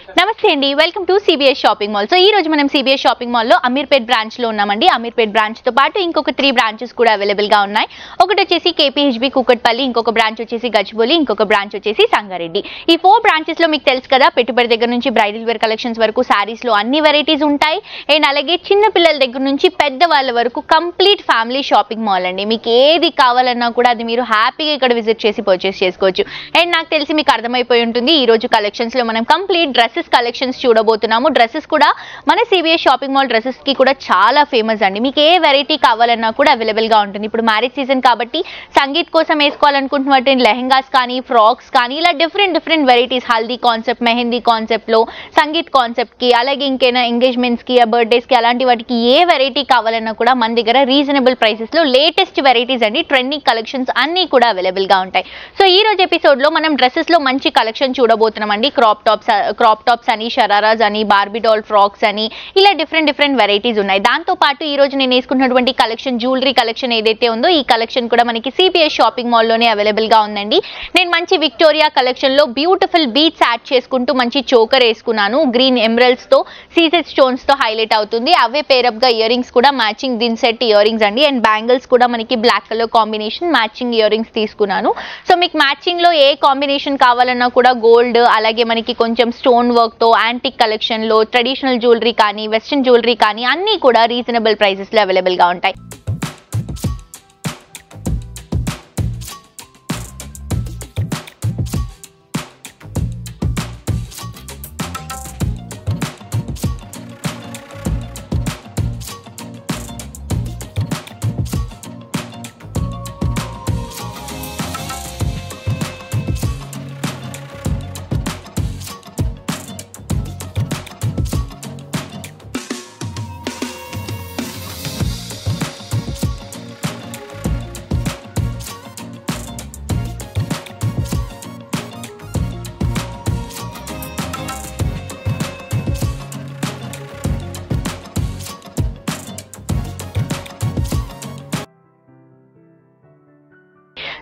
నమస్తే అండి, welcome to CBS shopping mall. So ఈ రోజు మనం సిబిఎస్ షాపింగ్ మాల్ లో అమీర్పేట్ బ్రాంచ్ లో ఉన్నామండి. అమీర్పేట్ బ్రాంచ్ తో పాటు ఇంకొక 3 బ్రాంచెస్ కూడా అవైలబుల్ గా ఉన్నాయి. ఒకటి వచ్చేసి కేపీహెచ్బి కూకట్పల్లి, ఇంకొక బ్రాంచ్ వచ్చేసి గచ్చిబౌలి, ఇంకొక బ్రాంచ్ వచ్చేసి సంగారెడ్డి. ఈ 4 బ్రాంచెస్ లో మీకు తెలుసు కదా, పెట్టుబడి దగ్గర నుంచి బ్రైడల్ వేర్ కలెక్షన్స్ వరకు సారీస్ లో అన్ని వెరైటీస్ ఉంటాయి. అండ్ అలాగే చిన్న పిల్లల దగ్గర నుంచి పెద్ద వాళ్ళ వరకు కంప్లీట్ ఫ్యామిలీ షాపింగ్ మాల్ అండి. మీకు ఏది కావాలన్నా కూడా అది మీరు హ్యాపీగా ఇక్కడ విజిట్ చేసి పర్చేస్ చేసుకోవచ్చు. అండ్ నాకు తెలిసి మీకు అర్థమైపోయి ఉంటుంది, ఈ రోజు కలెక్షన్స్ లో మనం కంప్లీట్ డ్రెస్సెస్ కలెక్షన్స్ చూడబోతున్నాము. డ్రెస్సెస్ కూడా మన సిబిఎస్ షాపింగ్ మాల్ డ్రెస్సెస్ కి కూడా చాలా ఫేమస్ అండి. మీకు ఏ వెరైటీ కావాలన్నా కూడా అవైలబుల్ గా ఉంటుంది. ఇప్పుడు మ్యారేజ్ సీజన్ కాబట్టి సంగీత్ కోసం వేసుకోవాలనుకుంటున్నట్టు లెహెంగాస్ కానీ, ఫ్రాక్స్ కానీ, ఇలా different varieties, haldi concept, mehndi concept లో, సంగీత్ కాన్సెప్ట్ కి, అలాగే ఇంకైనా ఎంగేజ్మెంట్స్ కి, బర్త్డేస్ కి, అలాంటి వాటికి ఏ వెరైటీ కావాలన్నా కూడా మన దగ్గర రీజనబుల్ ప్రైసెస్ లో లేటెస్ట్ వెరైటీస్ అండి, ట్రెండింగ్ కలెక్షన్స్ అన్ని కూడా అవైలబుల్ గా ఉంటాయి. సో ఈ రోజు ఎపిసోడ్ లో మనం డ్రెస్సెస్ లో మంచి కలెక్షన్ చూడబోతున్నాం అండి. క్రాప్ టాప్స్ అని, షరారాస్ అని, బార్బీ డాల్ ఫ్రాక్స్ అని, ఇలా డిఫరెంట్ వెరైటీస్ ఉన్నాయి. దాంతో పాటు ఈ రోజు నేను వేసుకున్నటువంటి కలెక్షన్, జ్యువెలరీ కలెక్షన్ ఏదైతే ఉందో ఈ కలెక్షన్ కూడా మనకి సిబిఎస్ షాపింగ్ మాల్ లోనే అవైలబుల్ గా ఉందండి. నేను మంచి విక్టోరియా కలెక్షన్ లో బ్యూటిఫుల్ బీట్స్ యాడ్ చేసుకుంటూ మంచి చోకర్ వేసుకున్నాను. గ్రీన్ ఎమరల్డ్స్ తో, సీజెడ్ స్టోన్స్ తో హైలైట్ అవుతుంది. అవే పేరప్ గా ఇయర్ రింగ్స్ కూడా మ్యాచింగ్ దీని సెట్ ఇయర్ రింగ్స్ అండి. అండ్ బ్యాంగిల్స్ కూడా మనకి black colour combination matching earrings తీసుకున్నాను. సో మీకు మ్యాచింగ్ లో ఏ కాంబినేషన్ కావాలన్నా కూడా గోల్డ్, అలాగే మనకి కొంచెం స్టోన్ వర్క్ తో, యాంటిక్ కలెక్షన్ లో, ట్రెడిషనల్ జ్యువెలరీ కానీ, వెస్టర్న్ జ్యువెలరీ కానీ అన్ని కూడా రీజనబుల్ ప్రైసెస్ లో అవైలబుల్ గా ఉంటాయి.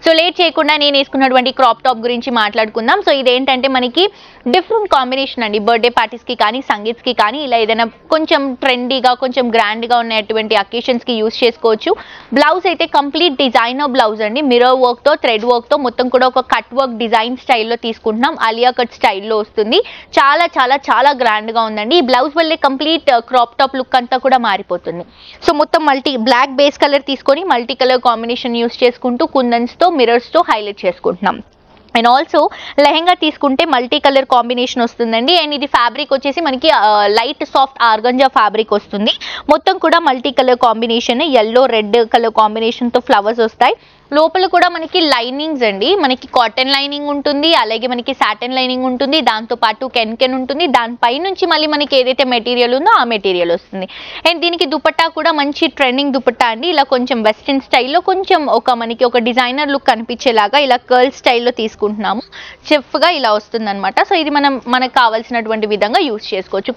సో లేట్ చేయకుండా నేను వేసుకున్నటువంటి క్రాప్ టాప్ గురించి మాట్లాడుకుందాం. సో ఇదేంటంటే మనకి డిఫరెంట్ కాంబినేషన్ అండి. బర్త్డే పార్టీస్ కి కానీ, సంగీత్స్ కి కానీ, ఇలా ఏదైనా కొంచెం ట్రెండీగా, కొంచెం గ్రాండ్ గా ఉన్నటువంటి అకేషన్స్ కి యూస్ చేసుకోవచ్చు. బ్లౌజ్ అయితే కంప్లీట్ డిజైనర్ బ్లౌజ్ అండి. మిర్రర్ వర్క్ తో, థ్రెడ్ వర్క్ తో, మొత్తం కూడా ఒక కట్ వర్క్ డిజైన్ స్టైల్లో తీసుకుంటున్నాం. అలియా కట్ స్టైల్లో వస్తుంది. చాలా గ్రాండ్ గా ఉందండి. ఈ బ్లౌజ్ వల్లే కంప్లీట్ క్రాప్ టాప్ లుక్ అంతా కూడా మారిపోతుంది. సో మొత్తం బ్లాక్ బేస్ కలర్ తీసుకొని మల్టీ కలర్ కాంబినేషన్ యూస్ చేసుకుంటూ కుందన్స్ తో, మిర్రర్స్ తో హైలైట్ చేసుకుంటున్నాం. అండ్ ఆల్సో లెహెంగా తీసుకుంటే మల్టీ కలర్ కాంబినేషన్ వస్తుందండి. అండ్ ఇది ఫ్యాబ్రిక్ వచ్చేసి మనకి లైట్ సాఫ్ట్ ఆర్గంజా ఫ్యాబ్రిక్ వస్తుంది. మొత్తం కూడా multi colour combination, yellow red colour combination తో ఫ్లవర్స్ వస్తాయి. లోపల కూడా మనకి లైనింగ్స్ అండి, మనకి కాటన్ లైనింగ్ ఉంటుంది, అలాగే మనకి సాటన్ లైనింగ్ ఉంటుంది, దాంతో పాటు కెన్ ఉంటుంది. దానిపై నుంచి మళ్ళీ మనకి ఏదైతే మెటీరియల్ ఉందో ఆ మెటీరియల్ వస్తుంది. అండ్ దీనికి దుపట్టా కూడా మంచి ట్రెండింగ్ దుపట్టా అండి. ఇలా కొంచెం వెస్టర్న్ స్టైల్లో, కొంచెం మనకి ఒక డిజైనర్ లుక్ కనిపించేలాగా ఇలా కర్ల్ స్టైల్లో తీసుకుంటున్నాము. చెఫ్గా ఇలా వస్తుంది అనమాట. సో ఇది మనకు కావాల్సినటువంటి విధంగా యూస్ చేసుకోవచ్చు.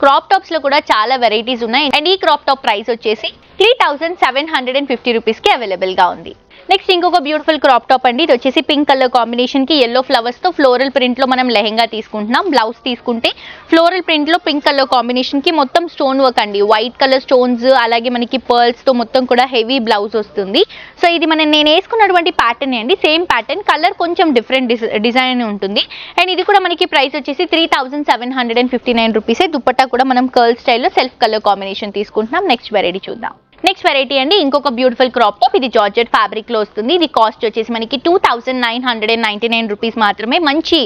క్రాప్ టాప్స్ లో కూడా చాలా వెరైటీస్ ఉన్నాయి. అండ్ ఈ క్రాప్ టాప్ ప్రైస్ వచ్చేసి 3750 రూపీస్కి అవైలబుల్ గా ఉంది. నెక్స్ట్ ఇంకొక బ్యూటిఫుల్ క్రాప్ టాప్ అండి. ఇది వచ్చేసి పింక్ కలర్ కాంబినేషన్ కి ఎల్లో ఫ్లవర్స్ తో ఫ్లోరల్ ప్రింట్ లో మనం లెహెంగా తీసుకుంటున్నాం. బ్లౌజ్ తీసుకుంటే ఫ్లోరల్ ప్రింట్ లో పింక్ కలర్ కాంబినేషన్ కి మొత్తం స్టోన్ వర్క్ అండి. వైట్ కలర్ స్టోన్స్, అలాగే మనకి పర్ల్స్ తో మొత్తం కూడా హెవీ బ్లౌజ్ వస్తుంది. సో ఇది నేను వేసుకున్నటువంటి ప్యాటర్న్ అండి. సేమ్ ప్యాటర్న్, కలర్ కొంచెం డిఫరెంట్ డిజైన్ ఉంటుంది. అండ్ ఇది కూడా మనకి ప్రైస్ వచ్చేసి 3759 రూపీసే. దుపట్టా కూడా మనం కర్ల్ స్టైల్లో సెల్ఫ్ కలర్ కాంబినేషన్ తీసుకుంటున్నాం. నెక్స్ట్ వెరైటీ చూద్దాం. నెక్స్ట్ వెరైటీ అండి, ఇంకొక బ్యూటిఫుల్ క్రాప్ టాప్. ఇది జార్జెట్ ఫ్యాబ్రిక్ లో వస్తుంది. ఇది కాస్ట్ వచ్చేసి మనకి 2999 రూపీస్ మాత్రమే. మంచి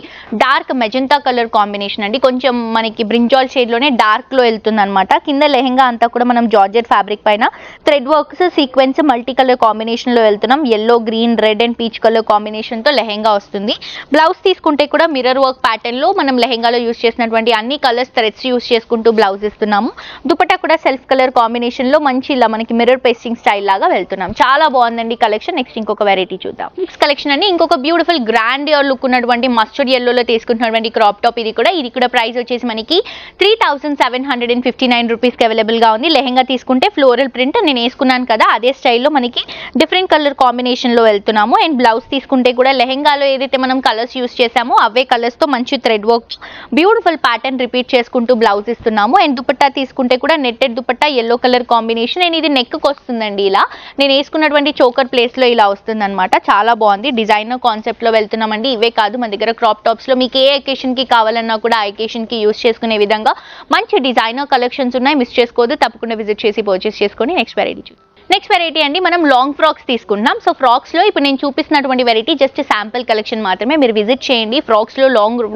డార్క్ మెజెంటా కలర్ కాంబినేషన్ అండి. కొంచెం మనకి బ్రింజాల్ షేడ్ లోనే డార్క్ లో వెళ్తుంది అనమాట. కింద లెహెంగా అంతా కూడా మనం జార్జెట్ ఫ్యాబ్రిక్ పైన thread works, sequence, multi colour combination లో వెళ్తున్నాం. Yellow, green, red and peach colour combination తో లెహెంగా వస్తుంది. బ్లౌజ్ తీసుకుంటే కూడా మిర్రర్ వర్క్ ప్యాటర్న్ లో మనం లెహెంగాలో యూస్ చేసినటువంటి అన్ని కలర్స్ థ్రెడ్స్ యూస్ చేసుకుంటూ బ్లౌజ్ ఇస్తున్నాము. దుపట్టా కూడా సెల్ఫ్ కలర్ కాంబినేషన్ లో మంచి ఇలా మనకి మిర్రర్ పేస్టింగ్ స్టైల్ లాగా వెళ్తున్నాం. చాలా బాగుందండి కలెక్షన్. నెక్స్ట్ ఇంకొక వెరైటీ చూద్దాం. నెక్స్ట్ కలెక్షన్ అండి ఇంకొక బ్యూటిఫుల్ గ్రాండ్ లుక్ ఉన్నటువంటి మస్టర్డ్ ఎల్లోలో తీసుకుంటున్నటువంటి క్రాప్ టాప్. ఇది కూడా ప్రైస్ వచ్చేసి మనకి 3759 రూపీస్కి అవైలబుల్గా ఉంది. లెహెంగా తీసుకుంటే ఫ్లోరల్ ప్రింట్ నేను వేసుకున్నాను కదా అదే స్టైల్లో మనకి డిఫరెంట్ కలర్ కాంబినేషన్లో వెళ్తున్నాము. అండ్ బ్లౌజ్ తీసుకుంటే కూడా లెహెంగాలో ఏదైతే మనం కలర్స్ యూస్ చేసామో అవే కలర్స్తో మంచి thread work beautiful pattern repeat చేసుకుంటూ బ్లౌజ్ ఇస్తున్నాము. అండ్ దుపట్టా తీసుకుంటే కూడా netted dupatta yellow colour combination. And ఇది నెక్కి వస్తుందండి. ఇలా నేను వేసుకున్నటువంటి చోకర్ ప్లేస్లో ఇలా వస్తుంది అనమాట. చాలా బాగుంది. డిజైనర్ కాన్సెప్ట్లో వెళ్తున్నామండి. ఇవే కాదు మన దగ్గర క్రాప్ టాప్స్లో మీకు ఏ అకేషన్కి కావాలన్నా కూడా ఆ అకేషన్కి యూస్ చేసుకునే విధంగా మంచి డిజైనర్ కలెక్షన్స్ ఉన్నాయి. మిస్ చేసుకోవద్దు, తప్పకుండా విజిట్ చేసి పర్చేస్ చేసుకోండి. నెక్స్ట్ వెరైటీ అండి మనం లాంగ్ ఫ్రాక్స్ తీసుకుంటున్నాం. సో ఫ్రాక్స్లో ఇప్పుడు నేను చూపిస్తున్నటువంటి వెరైటీ జస్ట్ శాంపుల్ కలెక్షన్ మాత్రమే. మీరు విజిట్ చేయండి. ఫ్రాక్స్లో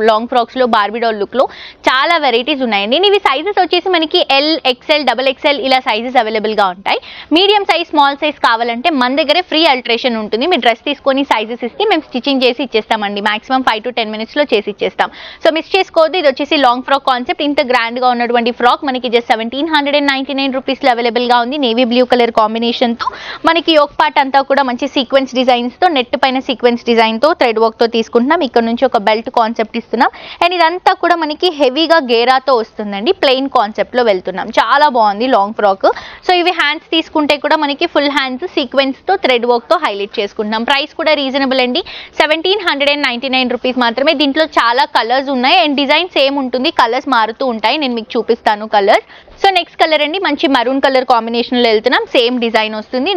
లాంగ్ ఫ్రాక్స్లో బార్బీ డాల్ లుక్లో చాలా వెరైటీస్ ఉన్నాయండి. ఇవి సైజెస్ వచ్చేసి మనకి ఎల్, ఎక్స్ఎల్, డబుల్ ఎక్స్ఎల్ ఇలా సైజెస్ అవైలబుల్గా ఉంటాయి. మీడియం సైజ్, స్మాల్ సైజ్ కావాలంటే మన దగ్గరే ఫ్రీ అల్ట్రేషన్ ఉంటుంది. మీరు డ్రెస్ తీసుకొని సైజెస్ ఇస్తే మేము స్టిచింగ్ చేసి ఇచ్చేస్తామండి. మాక్సిమం 5 to 10 minutesలో చేసి ఇచ్చేస్తాం. సో మిస్ చేసుకోవద్దు. ఇది వచ్చేసి లాంగ్ ఫ్రాక్ కాన్సెప్ట్. ఇంత గ్రాండ్గా ఉన్నటువంటి ఫ్రాక్ మనకి జస్ట్ 1799 రూపీస్లో అవైలబుల్గా ఉంది. నేవీ బ్లూ కలర్ కాంబినేషన్ తో మనకి యోక్ పార్ట్ అంతా కూడా మంచి సీక్వెన్స్ డిజైన్స్ తో నెట్ పైన సీక్వెన్స్ డిజైన్ తో థ్రెడ్ వర్క్ తో తీసుకుంటున్నాం. ఇక్కడ నుంచి ఒక బెల్ట్ కాన్సెప్ట్ ఇస్తున్నాం. అండ్ ఇదంతా కూడా మనకి హెవీగా గేరాతో వస్తుందండి. ప్లెయిన్ కాన్సెప్ట్ లో వెళ్తున్నాం. చాలా బాగుంది లాంగ్ ఫ్రాక్. సో ఇవి హ్యాండ్స్ తీసుకుంటే కూడా మనకి ఫుల్ హ్యాండ్స్ సీక్వెన్స్ తో థ్రెడ్ వర్క్ తో హైలైట్ చేసుకుంటున్నాం. ప్రైస్ కూడా రీజనబుల్ అండి. 1799 రూపీస్ మాత్రమే. దీంట్లో చాలా కలర్స్ ఉన్నాయి అండ్ డిజైన్ సేమ్ ఉంటుంది. కలర్స్ మారుతూ ఉంటాయి. నేను మీకు చూపిస్తాను కలర్స్. సో నెక్స్ట్ కలర్ అండి మంచి మరూన్ కలర్ కాంబినేషన్ లో వెళ్తున్నాం. సేమ్ డిజైన్ వస్తుంది.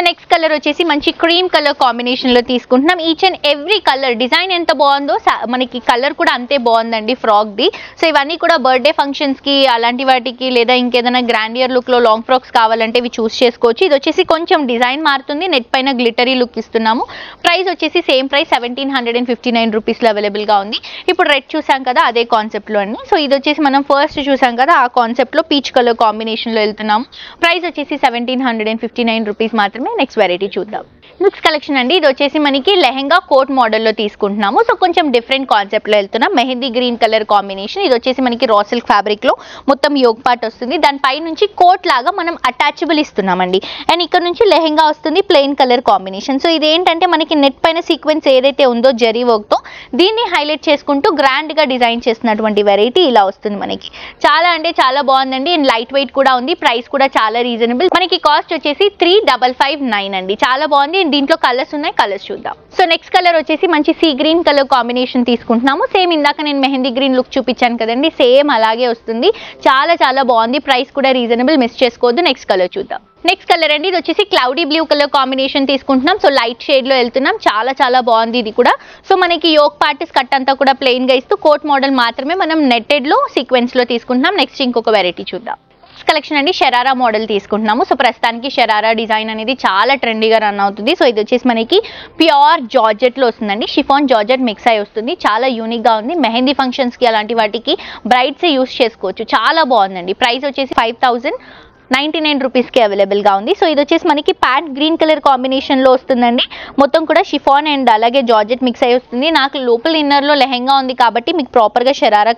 నెక్స్ట్ కలర్ వచ్చేసి మంచి క్రీమ్ కలర్ కాంబినేషన్ లో తీసుకుంటున్నాం. Each and every colour design ఎంత బాగుందో మనకి కలర్ కూడా అంతే బాగుందండి ఫ్రాక్ ది. సో ఇవన్నీ కూడా బర్త్డే ఫంక్షన్స్ కి అలాంటి వాటికి లేదా ఇంకేదైనా గ్రాండియర్ లుక్ లో లాంగ్ ఫ్రాక్స్ కావాలంటే ఇవి చూస్ చేసుకోవచ్చు. ఇది వచ్చేసి కొంచెం డిజైన్ మారుతుంది. నెట్ పైన గ్లిటరీ లుక్ ఇస్తున్నాము. ప్రైస్ వచ్చేసి సేమ్ ప్రైస్ 1759 రూపీస్ లో అవైలబుల్ గా ఉంది. ఇప్పుడు రెడ్ చూసాం కదా అదే కాన్సెప్ట్ లో అండి. సో ఇది వచ్చేసి మనం ఫస్ట్ చూసాం కదా ఆ కాన్సెప్ట్ లో పీచ్ కలర్ కాంబినేషన్ లో వెళ్తున్నాము. ప్రైస్ వచ్చేసి 1759 రూపీస్ మాత్రమే. నెక్స్ట్ వెరైటీ చూద్దాం. నెక్స్ట్ కలెక్షన్ అండి ఇది వచ్చేసి మనకి లెహెంగా కోట్ మోడల్లో తీసుకుంటున్నాము. సో కొంచెం డిఫరెంట్ కాన్సెప్ట్ లో వెళ్తున్నాం. Mehndi green colour combination. ఇది వచ్చేసి మనకి రా సిల్క్ ఫ్యాబ్రిక్ లో మొత్తం యోగ్ పార్ట్ వస్తుంది. దానిపై నుంచి కోట్ లాగా మనం అటాచబుల్ ఇస్తున్నామండి. అండ్ ఇక్కడ నుంచి లెహెంగా వస్తుంది ప్లెయిన్ కలర్ కాంబినేషన్. సో ఇది ఏంటంటే మనకి నెట్ పైన సీక్వెన్స్ ఏదైతే ఉందో జరీ వర్క్ తో దీన్ని హైలైట్ చేసుకుంటూ గ్రాండ్ గా డిజైన్ చేస్తున్నటువంటి వెరైటీ ఇలా వస్తుంది మనకి. చాలా అంటే చాలా బాగుందండి. అండ్ లైట్ వెయిట్ కూడా ఉంది. ప్రైస్ కూడా చాలా రీజనబుల్. మనకి కాస్ట్ వచ్చేసి 3559 అండి. చాలా బాగుంది. దీంట్లో కలర్స్ ఉన్నాయి. కలర్స్ చూద్దాం. సో నెక్స్ట్ కలర్ వచ్చేసి మంచి సీ గ్రీన్ కలర్ కాంబినేషన్ తీసుకుంటున్నాము. సేమ్ ఇందాక నేను మెహందీ గ్రీన్ లుక్ చూపించాను కదండి సేమ్ అలాగే వస్తుంది. చాలా చాలా బాగుంది. ప్రైస్ కూడా రీజనబుల్. మిస్ చేసుకోవద్దు. నెక్స్ట్ కలర్ చూద్దాం. నెక్స్ట్ కలర్ అండి ఇది వచ్చేసి క్లౌడీ బ్లూ కలర్ కాంబినేషన్ తీసుకుంటున్నాం. సో లైట్ షేడ్ లో వెళ్తున్నాం. చాలా చాలా బాగుంది ఇది కూడా. సో మనకి యోక్ పార్ట్ స్కర్ట్ అంతా కూడా ప్లెయిన్ గా ఇస్తూ కోట్ మోడల్ మాత్రమే మనం నెట్టెడ్ లో సీక్వెన్స్ లో తీసుకుంటున్నాం. నెక్స్ట్ ఇంకొక వెరైటీ చూద్దాం. కలెక్షన్ అండి షరారా మోడల్ తీసుకుంటున్నాము. సో ప్రస్తుతానికి షరారా డిజైన్ అనేది చాలా ట్రెండీగా రన్ అవుతుంది. సో ఇది వచ్చేసి మనకి ప్యూర్ జార్జెట్ లో వస్తుందండి. షిఫాన్ జార్జెట్ మిక్స్ అయి వస్తుంది. చాలా యూనిక్ గా ఉంది. మెహందీ ఫంక్షన్స్ కి అలాంటి వాటికి బ్రైడ్స్ యూస్ చేసుకోవచ్చు. చాలా బాగుందండి. ప్రైస్ వచ్చేసి 5099 రూపీస్కి అవైలబుల్గా ఉంది. సో ఇది వచ్చేసి మనకి ప్యాంట్ గ్రీన్ కలర్ కాంబినేషన్లో వస్తుందండి. మొత్తం కూడా షిఫాన్ అండ్ అలాగే జార్జెట్ మిక్స్ అయి వస్తుంది. నాకు లోపల ఇన్నర్లో లెహెంగా ఉంది కాబట్టి మీకు ప్రాపర్గా షరారా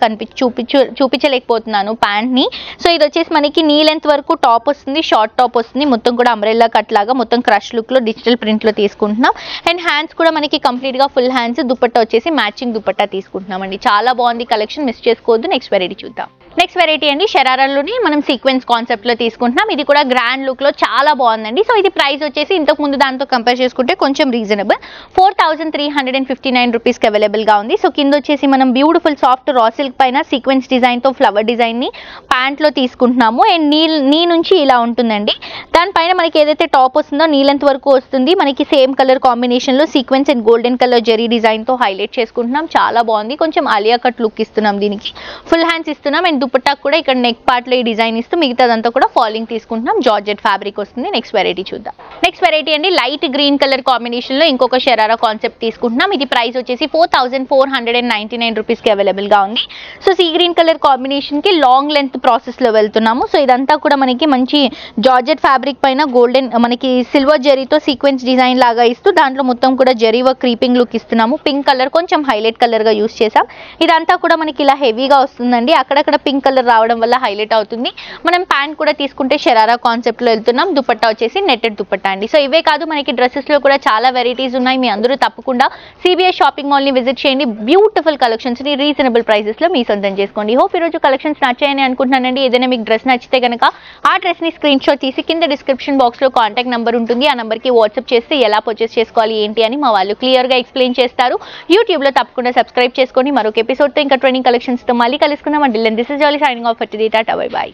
చూపించలేకపోతున్నాను ప్యాంట్ని. సో ఇది వచ్చేసి మనకి నీ లెంత్ వరకు టాప్ వస్తుంది. షార్ట్ టాప్ వస్తుంది. మొత్తం కూడా అంబ్రెల్లా కట్ లాగా మొత్తం క్రష్ లుక్లో డిజిటల్ ప్రింట్లో తీసుకుంటున్నాం. అండ్ హ్యాండ్స్ కూడా మనకి కంప్లీట్గా ఫుల్ హ్యాండ్స్. దుపట్టా వచ్చేసి మ్యాచింగ్ దుపట్టా తీసుకుంటున్నామండి. చాలా బాగుంది కలెక్షన్. మిస్ చేసుకోవద్దు. నెక్స్ట్ వెరైటీ చూద్దాం. నెక్స్ట్ వెరైటీ అండి షరారాలోని మనం సీక్వెన్స్ కాన్సెప్ట్లో తీసుకుంటున్నాం. ఇది కూడా గ్రాండ్ లుక్లో చాలా బాగుందండి. సో ఇది ప్రైస్ వచ్చేసి ఇంతకు ముందు దాంతో కంపేర్ చేసుకుంటే కొంచెం రీజనబుల్. 4359 రూపీస్కి అవైలబుల్గా ఉంది. సో కింద వచ్చేసి మనం బ్యూటిఫుల్ సాఫ్ట్ రా సిల్క్ పైన సీక్వెన్స్ డిజైన్తో ఫ్లవర్ డిజైన్ని ప్యాంట్లో తీసుకుంటున్నాము. అండ్ నీ నుంచి ఇలా ఉంటుందండి. దానిపైన మనకి ఏదైతే టాప్ వస్తుందో నీ లెంత్ వరకు వస్తుంది. మనకి సేమ్ కలర్ కాంబినేషన్లో sequence and golden colour zari డిజైన్తో హైలైట్ చేసుకుంటున్నాం. చాలా బాగుంది. కొంచెం ఆలియా కట్ లుక్ ఇస్తున్నాం. దీనికి ఫుల్ హ్యాండ్స్ ఇస్తున్నాం. అండ్ దుపట్టా కూడా ఇక్కడ నెక్ పార్ట్ లో ఈ డిజైన్ ఇస్తూ మిగతాదంతా కూడా ఫాలింగ్ తీసుకుంటున్నాం. జార్జెట్ ఫ్యాబ్రిక్ వస్తుంది. నెక్స్ట్ వెరైటీ చూద్దాం. నెక్స్ట్ వెరైటీ అండి లైట్ గ్రీన్ కలర్ కాంబినేషన్ లో ఇంకొక షరారా కాన్సెప్ట్ తీసుకుంటున్నాం. ఇది ప్రైస్ వచ్చేసి 4499 రూపీస్కి అవైలబుల్ గా ఉంది. So sea green colour combination కి లాంగ్ లెంత్ ప్రాసెస్ లో వెళ్తున్నాము. సో ఇదంతా కూడా మనకి మంచి జార్జెట్ ఫ్యాబ్రిక్ పైన గోల్డెన్ మనకి సిల్వర్ జెరీతో సీక్వెన్స్ డిజైన్ లాగా ఇస్తూ దాంట్లో మొత్తం కూడా జెరీ వర్క్ క్రీపింగ్ లుక్ ఇస్తున్నాము. పింక్ కలర్ కొంచెం హైలైట్ కలర్ గా యూస్ చేసాం. ఇదంతా కూడా మనకి ఇలా హెవీగా వస్తుందండి. అక్కడక్కడ పింక్ పింక్ కలర్ రావడం వల్ల హైలైట్ అవుతుంది. మనం ప్యాంట్ కూడా తీసుకుంటే షరారా కాన్సెప్ట్ లో వెళ్తున్నాం. దుపట్టా వచ్చేసి నెట్టెడ్ దుపట్టా అండి. సో ఇవే కాదు మనకి డ్రెస్సెస్ లో కూడా చాలా వెరైటీస్ ఉన్నాయి. మీ అందరూ తప్పకుండా CBS షాపింగ్ మాల్ ని విజిట్ చేయండి. బ్యూటిఫుల్ కలెక్షన్స్ ని రీజనబుల్ ప్రైసెస్ లో మీ సొంతం చేసుకోండి. హోప్ ఈ రోజు కలెక్షన్స్ నచ్చాయని అనుకుంటున్నానండి. ఏదైనా మీకు డ్రెస్ నచ్చితే కనుక ఆ డ్రెస్ ని స్క్రీన్ షాట్ తీసి కింద డిస్క్రిప్షన్ బాక్స్ లో కాంటాక్ట్ నెంబర్ ఉంటుంది. ఆ నెంబర్ కి వాట్సాప్ చేస్తే ఎలా పర్చేస్ చేసుకోవాలి ఏంటి అని మా వాళ్ళు క్లియర్ గా ఎక్స్ప్లెయిన్ చేస్తారు. యూట్యూబ్ లో తప్పకుండా సబ్స్క్రైబ్ చేసుకోండి. మరొక ఎపిసోడ్ తో ఇంకా ట్రెండింగ్ కలెక్షన్స్ తో మళ్ళీ కలుసుకుందాం. Until then this is Jolly signing off for today. Tata bye by.